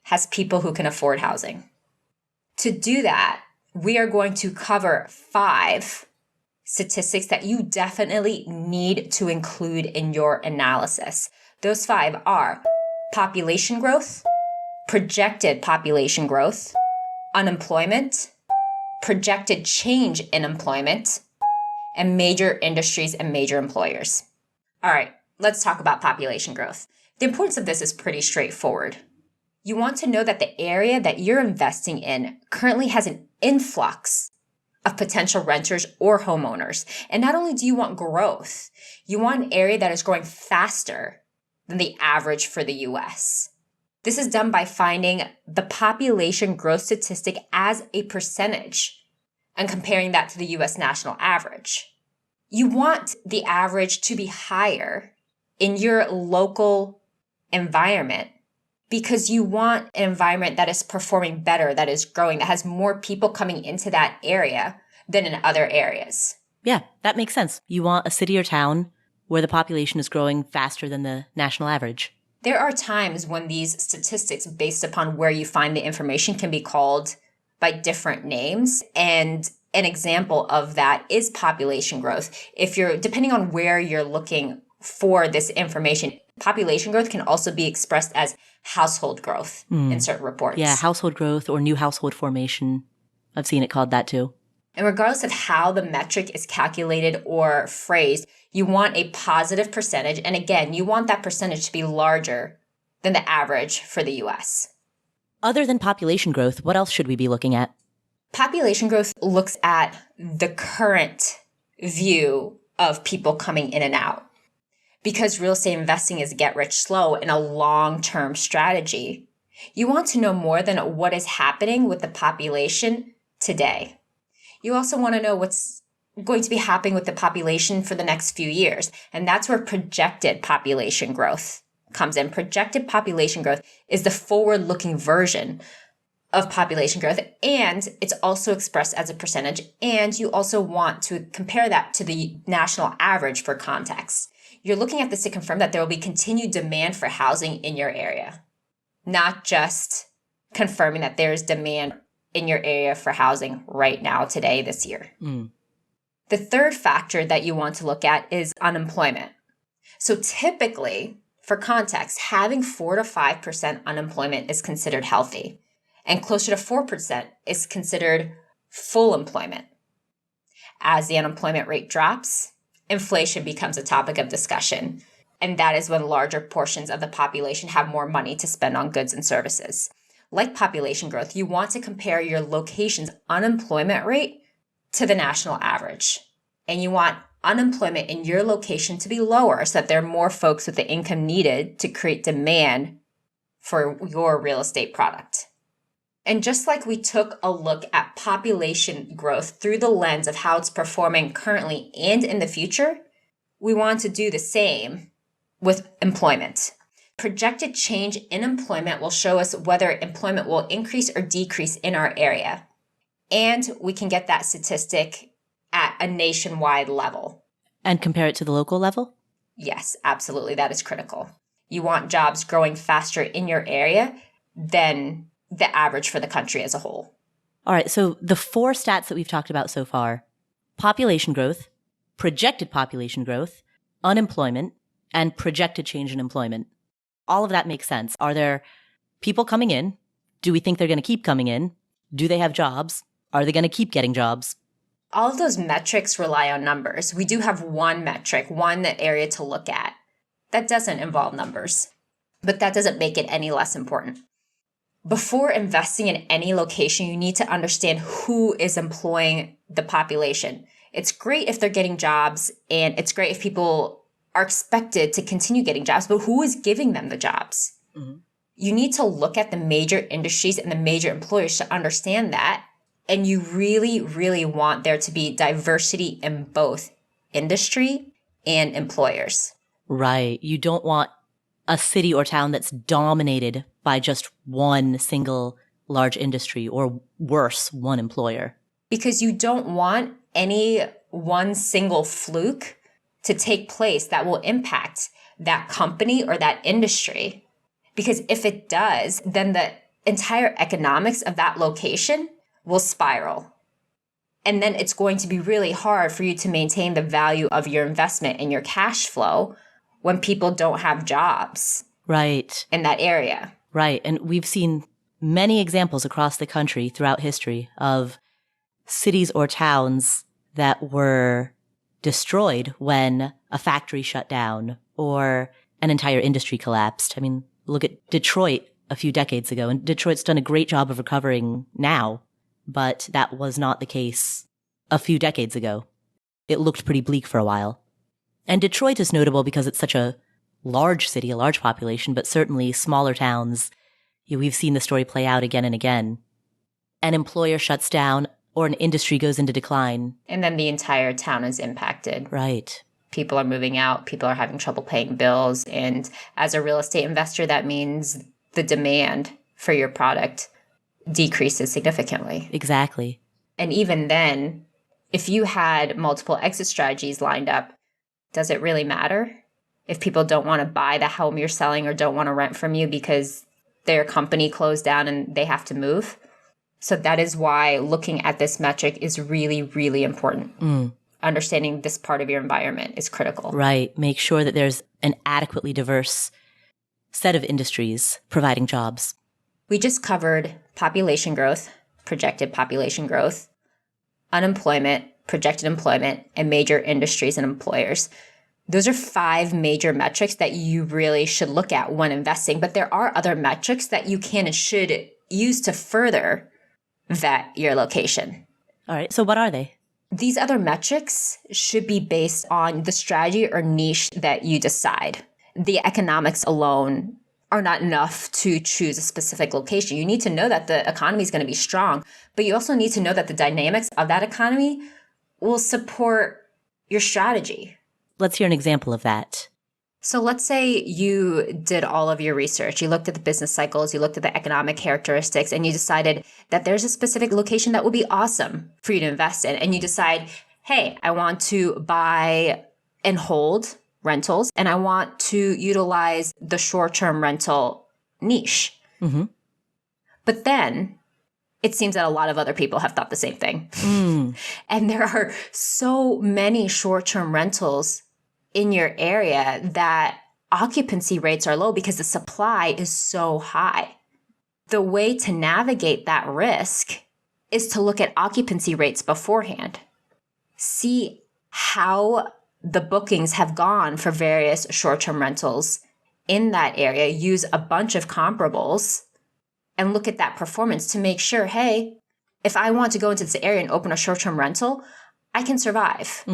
has people who can afford housing. To do that, we are going to cover 5 statistics that you definitely need to include in your analysis. Those 5 are population growth, projected population growth, unemployment, projected change in employment, and major industries and major employers. All right, let's talk about population growth. The importance of this is pretty straightforward. You want to know that the area that you're investing in currently has an influx of potential renters or homeowners. And not only do you want growth, you want an area that is growing faster than the average for the US. This is done by finding the population growth statistic as a percentage and comparing that to the US national average. You want the average to be higher in your local environment because you want an environment that is performing better, that is growing, that has more people coming into that area than in other areas. Yeah, that makes sense. You want a city or town where the population is growing faster than the national average. There are times when these statistics, based upon where you find the information, can be called by different names. And an example of that is population growth. Depending on where you're looking for this information, population growth can also be expressed as household growth in certain reports. Yeah, household growth or new household formation. I've seen it called that too. And regardless of how the metric is calculated or phrased, you want a positive percentage. And again, you want that percentage to be larger than the average for the US. Other than population growth, what else should we be looking at? Population growth looks at the current view of people coming in and out. Because real estate investing is get rich slow and a long-term strategy, you want to know more than what is happening with the population today. You also want to know what's going to be happening with the population for the next few years. And that's where projected population growth comes in. Projected population growth is the forward-looking version of population growth, and it's also expressed as a percentage. And you also want to compare that to the national average for context. You're looking at this to confirm that there will be continued demand for housing in your area, not just confirming that there's demand in your area for housing right now, today, this year. The third factor that you want to look at is unemployment. So typically, for context, having 4 to 5% unemployment is considered healthy, and closer to 4% is considered full employment. As the unemployment rate drops, inflation becomes a topic of discussion, and that is when larger portions of the population have more money to spend on goods and services. Like population growth, you want to compare your location's unemployment rate to the national average. And you want unemployment in your location to be lower so that there are more folks with the income needed to create demand for your real estate product. And just like we took a look at population growth through the lens of how it's performing currently and in the future, we want to do the same with employment. Projected change in employment will show us whether employment will increase or decrease in our area. And we can get that statistic at a nationwide level. And compare it to the local level? Yes, absolutely. That is critical. You want jobs growing faster in your area than the average for the country as a whole. All right, so the 4 stats that we've talked about so far, population growth, projected population growth, unemployment, and projected change in employment. All of that makes sense. Are there people coming in? Do we think they're going to keep coming in? Do they have jobs? Are they going to keep getting jobs? All of those metrics rely on numbers. We do have one metric, one area to look at that doesn't involve numbers. But that doesn't make it any less important. Before investing in any location, you need to understand who is employing the population. It's great if they're getting jobs, and it's great if people are expected to continue getting jobs, but who is giving them the jobs? Mm-hmm. You need to look at the major industries and the major employers to understand that. And you really, really want there to be diversity in both industry and employers. Right. You don't want a city or town that's dominated by just one single large industry, or worse, one employer. Because you don't want any one single fluke to take place that will impact that company or that industry. Because if it does, then the entire economics of that location will spiral. And then it's going to be really hard for you to maintain the value of your investment and your cash flow when people don't have jobs. Right. In that area. Right. And we've seen many examples across the country throughout history of cities or towns that were destroyed when a factory shut down or an entire industry collapsed. I mean, look at Detroit a few decades ago, and Detroit's done a great job of recovering now, but that was not the case a few decades ago. It looked pretty bleak for a while. And Detroit is notable because it's such a large city, a large population, but certainly smaller towns, we've seen the story play out again and again. An employer shuts down or an industry goes into decline. And then the entire town is impacted. Right. People are moving out. People are having trouble paying bills. And as a real estate investor, that means the demand for your product decreases significantly. Exactly. And even then, if you had multiple exit strategies lined up, does it really matter? If people don't want to buy the home you're selling or don't want to rent from you because their company closed down and they have to move. So that is why looking at this metric is really, really important. Understanding this part of your environment is critical. Right. Make sure that there's an adequately diverse set of industries providing jobs. We just covered population growth, projected population growth, unemployment, projected employment, and major industries and employers. Those are 5 major metrics that you really should look at when investing. But there are other metrics that you can and should use to further vet your location. All right. So what are they? These other metrics should be based on the strategy or niche that you decide. The economics alone are not enough to choose a specific location. You need to know that the economy is going to be strong, but you also need to know that the dynamics of that economy will support your strategy. Let's hear an example of that. So let's say you did all of your research. You looked at the business cycles, you looked at the economic characteristics, and you decided that there's a specific location that would be awesome for you to invest in. And you decide, hey, I want to buy and hold rentals, and I want to utilize the short-term rental niche. Mm-hmm. But then it seems that a lot of other people have thought the same thing. And there are so many short-term rentals in your area that occupancy rates are low because the supply is so high. The way to navigate that risk is to look at occupancy rates beforehand. See how the bookings have gone for various short-term rentals in that area. Use a bunch of comparables and look at that performance to make sure, hey, if I want to go into this area and open a short-term rental, I can survive.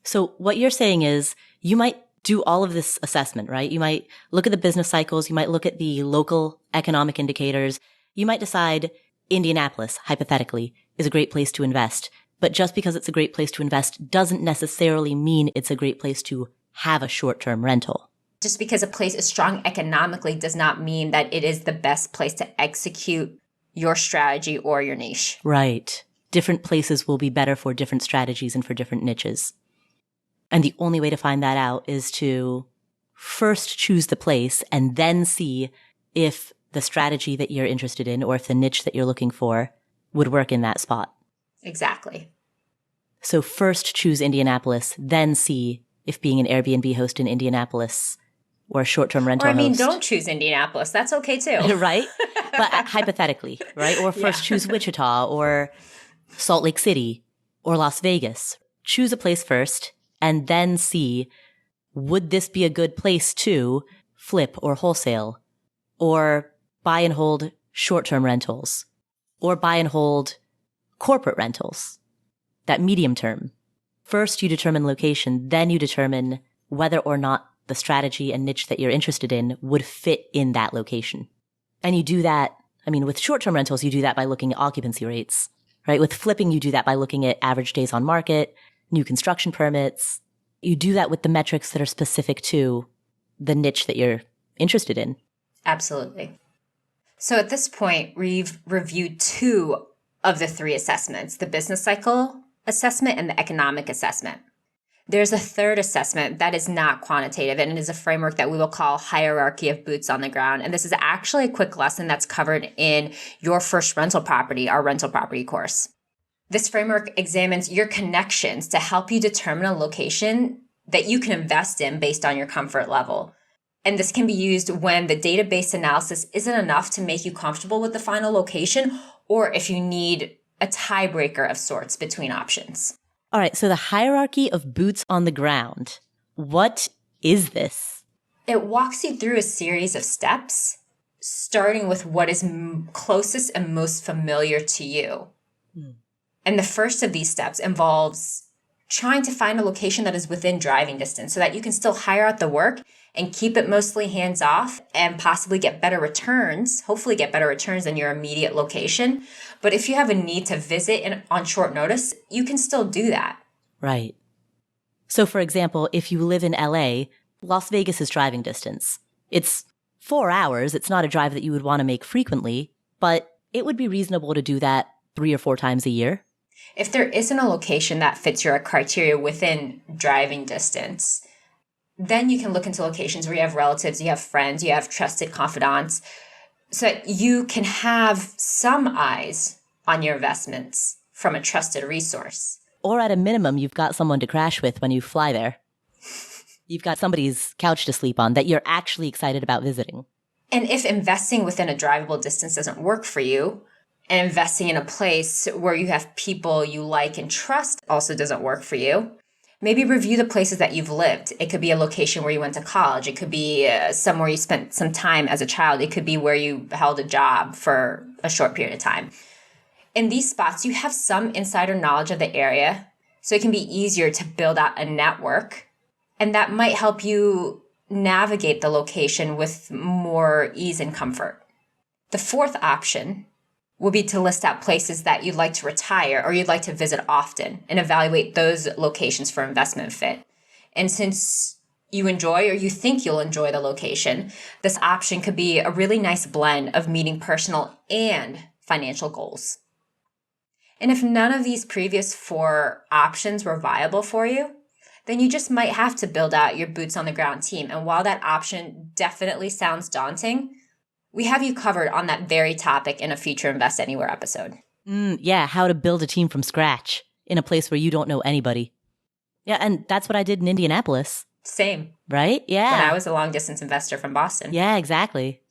So what you're saying is you might do all of this assessment, right? You might look at the business cycles. You might look at the local economic indicators. You might decide Indianapolis, hypothetically, is a great place to invest. But just because it's a great place to invest doesn't necessarily mean it's a great place to have a short-term rental. Just because a place is strong economically does not mean that it is the best place to execute your strategy or your niche. Right. Different places will be better for different strategies and for different niches. And the only way to find that out is to first choose the place and then see if the strategy that you're interested in or if the niche that you're looking for would work in that spot. Exactly. So first choose Indianapolis, then see if being an Airbnb host in Indianapolis or a short-term rental host. Don't choose Indianapolis. That's okay too. Right? But hypothetically, right? Or first choose Wichita or Salt Lake City or Las Vegas. Choose a place first and then see, would this be a good place to flip or wholesale, or buy and hold short-term rentals, or buy and hold corporate rentals, that medium term. First, you determine location, then you determine whether or not the strategy and niche that you're interested in would fit in that location. And you do that, with short-term rentals, you do that by looking at occupancy rates, right? With flipping, you do that by looking at average days on market, new construction permits. You do that with the metrics that are specific to the niche that you're interested in. Absolutely. So at this point, we've reviewed 2 of the 3 assessments, the business cycle assessment and the economic assessment. There's a third assessment that is not quantitative, and it is a framework that we will call hierarchy of boots on the ground. And this is actually a quick lesson that's covered in your first rental property, our rental property course. This framework examines your connections to help you determine a location that you can invest in based on your comfort level. And this can be used when the database analysis isn't enough to make you comfortable with the final location, or if you need a tiebreaker of sorts between options. All right, so the hierarchy of boots on the ground. What is this? It walks you through a series of steps, starting with what is closest and most familiar to you. And the first of these steps involves trying to find a location that is within driving distance so that you can still hire out the work and keep it mostly hands off and possibly get better returns, hopefully get better returns than your immediate location. But if you have a need to visit on short notice, you can still do that. Right. So for example, if you live in LA, Las Vegas is driving distance. It's 4 hours. It's not a drive that you would want to make frequently, but it would be reasonable to do that 3 or 4 times a year. If there isn't a location that fits your criteria within driving distance, then you can look into locations where you have relatives, you have friends, you have trusted confidants, so that you can have some eyes on your investments from a trusted resource. Or at a minimum, you've got someone to crash with when you fly there. You've got somebody's couch to sleep on that you're actually excited about visiting. And if investing within a drivable distance doesn't work for you, and investing in a place where you have people you like and trust also doesn't work for you, maybe review the places that you've lived. It could be a location where you went to college. It could be somewhere you spent some time as a child. It could be where you held a job for a short period of time. In these spots, you have some insider knowledge of the area, so it can be easier to build out a network. And that might help you navigate the location with more ease and comfort. The fourth option would be to list out places that you'd like to retire or you'd like to visit often and evaluate those locations for investment fit. And since you enjoy or you think you'll enjoy the location, this option could be a really nice blend of meeting personal and financial goals. And if none of these previous 4 options were viable for you, then you just might have to build out your boots on the ground team. And while that option definitely sounds daunting, we have you covered on that very topic in a future Invest Anywhere episode. Yeah, how to build a team from scratch in a place where you don't know anybody. Yeah, and that's what I did in Indianapolis. Same. Right? Yeah. When I was a long-distance investor from Boston. Yeah, exactly.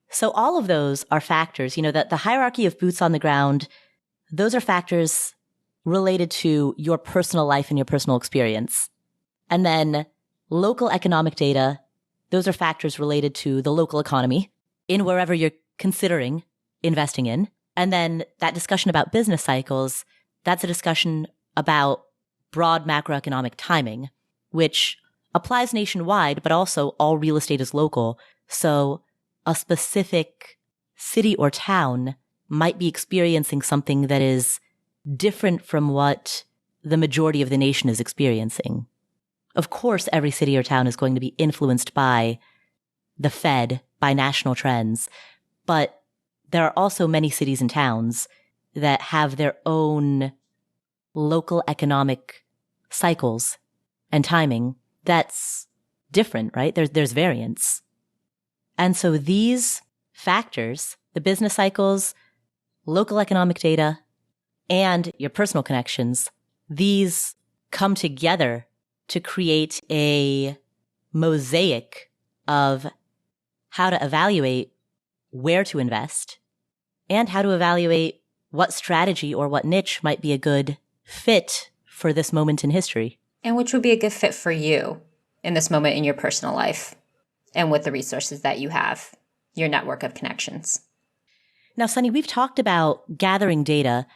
So all of those are factors, that the hierarchy of boots on the ground, those are factors related to your personal life and your personal experience. And then local economic data, those are factors related to the local economy in wherever you're considering investing in. And then that discussion about business cycles, that's a discussion about broad macroeconomic timing, which applies nationwide, but also all real estate is local. So a specific city or town might be experiencing something that is different from what the majority of the nation is experiencing. Of course, every city or town is going to be influenced by the Fed, by national trends, but there are also many cities and towns that have their own local economic cycles and timing that's different, right? There's variance. And so these factors, the business cycles, local economic data, and your personal connections, these come together to create a mosaic of how to evaluate where to invest and how to evaluate what strategy or what niche might be a good fit for this moment in history. And which would be a good fit for you in this moment in your personal life. and with the resources that you have, your network of connections. Now, Suni, we've talked about gathering data.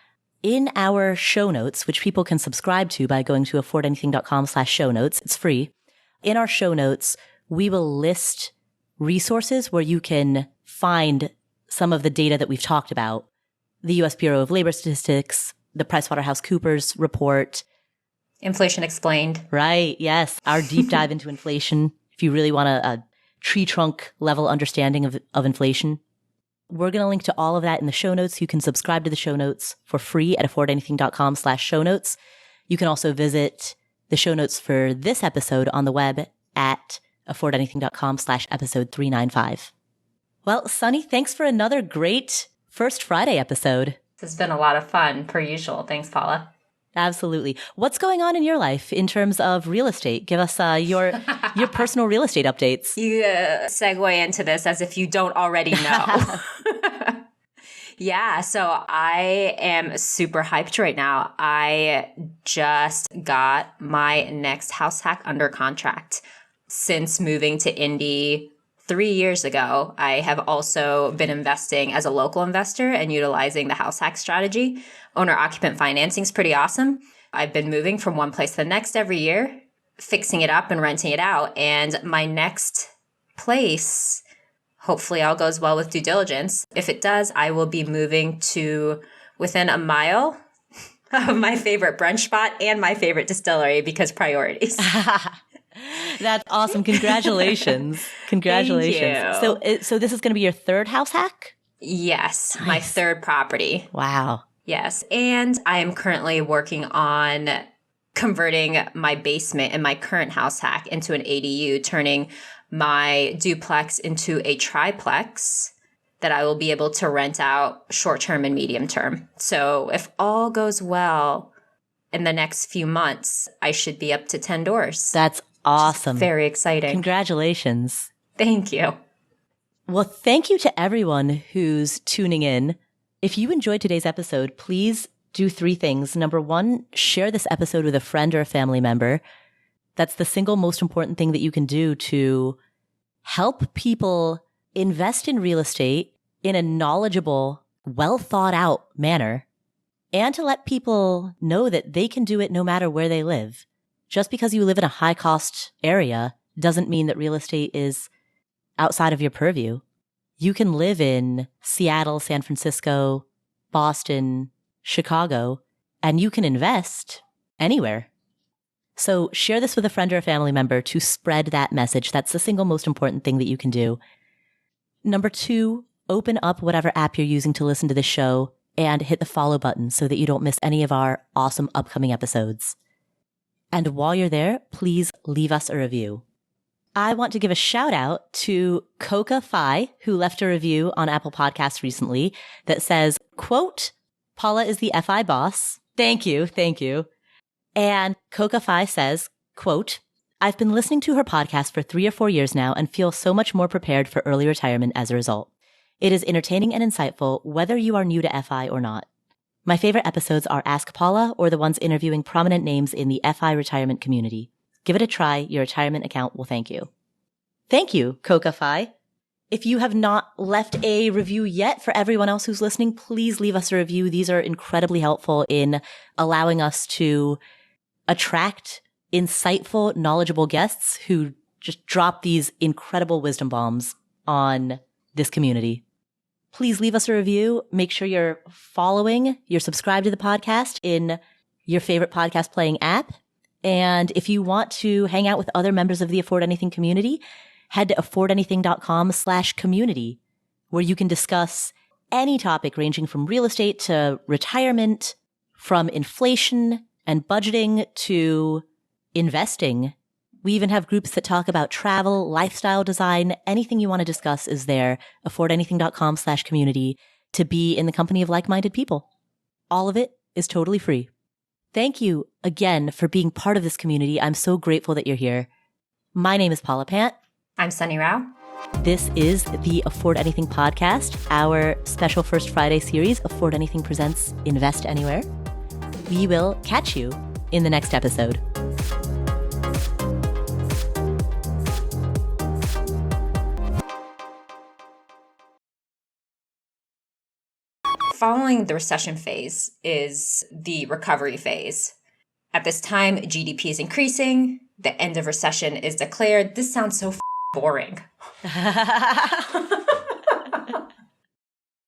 In our show notes, which people can subscribe to by going to affordanything.com/show notes. It's free. In our show notes, we will list resources where you can find some of the data that we've talked about. The U.S. Bureau of Labor Statistics, the PricewaterhouseCoopers report. Inflation Explained. Right. Yes. Our deep dive into inflation. If you really want a tree trunk level understanding of inflation. We're going to link to all of that in the show notes. You can subscribe to the show notes for free at affordanything.com/show notes. You can also visit the show notes for this episode on the web at affordanything.com/episode 395. Well, Suni, thanks for another great First Friday episode. This has been a lot of fun, per usual. Thanks, Paula. Absolutely. What's going on in your life in terms of real estate? Give us your personal real estate updates. You segue into this as if you don't already know. Yeah, so I am super hyped right now. I just got my next house hack under contract. Since moving to Indy 3 years ago, I have also been investing as a local investor and utilizing the house hack strategy. Owner-occupant financing is pretty awesome. I've been moving from one place to the next every year, fixing it up and renting it out. And my next place, hopefully all goes well with due diligence. If it does, I will be moving to within a mile of my favorite brunch spot and my favorite distillery because priorities. That's awesome. Congratulations. Congratulations. Thank you. So this is going to be your third house hack? Yes, Nice. my third property. Wow. Yes. And I am currently working on converting my basement in my current house hack into an ADU, turning my duplex into a triplex that I will be able to rent out short-term and medium-term. So if all goes well in the next few months, I should be up to 10 doors. That's awesome. Very exciting. Congratulations. Thank you. Well, thank you to everyone who's tuning in. If you enjoyed today's episode, please do 3 things. Number 1, share this episode with a friend or a family member. That's the single most important thing that you can do to help people invest in real estate in a knowledgeable, well thought out manner, and to let people know that they can do it no matter where they live. Just because you live in a high cost area doesn't mean that real estate is outside of your purview. You can live in Seattle, San Francisco, Boston, Chicago, and you can invest anywhere. So share this with a friend or a family member to spread that message. That's the single most important thing that you can do. Number 2, open up whatever app you're using to listen to this show and hit the follow button so that you don't miss any of our awesome upcoming episodes. And while you're there, please leave us a review. I want to give a shout out to Coca Phi, who left a review on Apple Podcasts recently that says, quote, Paula is the FI boss. Thank you. Thank you. And Coca Phi says, quote, I've been listening to her podcast for 3 or 4 years now and feel so much more prepared for early retirement as a result. It is entertaining and insightful, whether you are new to FI or not. My favorite episodes are Ask Paula or the ones interviewing prominent names in the FI retirement community. Give it a try. Your retirement account will thank you. Thank you, Coca Phi. If you have not left a review yet, for everyone else who's listening, please leave us a review. These are incredibly helpful in allowing us to attract insightful, knowledgeable guests who just drop these incredible wisdom bombs on this community. Please leave us a review. Make sure you're subscribed to the podcast in your favorite podcast playing app. And if you want to hang out with other members of the Afford Anything community, head to affordanything.com/community, where you can discuss any topic ranging from real estate to retirement, from inflation and budgeting to investing. We even have groups that talk about travel, lifestyle design. Anything you want to discuss is there, affordanything.com/community, to be in the company of like-minded people. All of it is totally free. Thank you again for being part of this community. I'm so grateful that you're here. My name is Paula Pant. I'm Suni Rao. This is the Afford Anything podcast, our special First Friday series, Afford Anything presents Invest Anywhere. We will catch you in the next episode. calling the recession phase is the recovery phase. At this time, GDP is increasing. The end of recession is declared. This sounds so boring.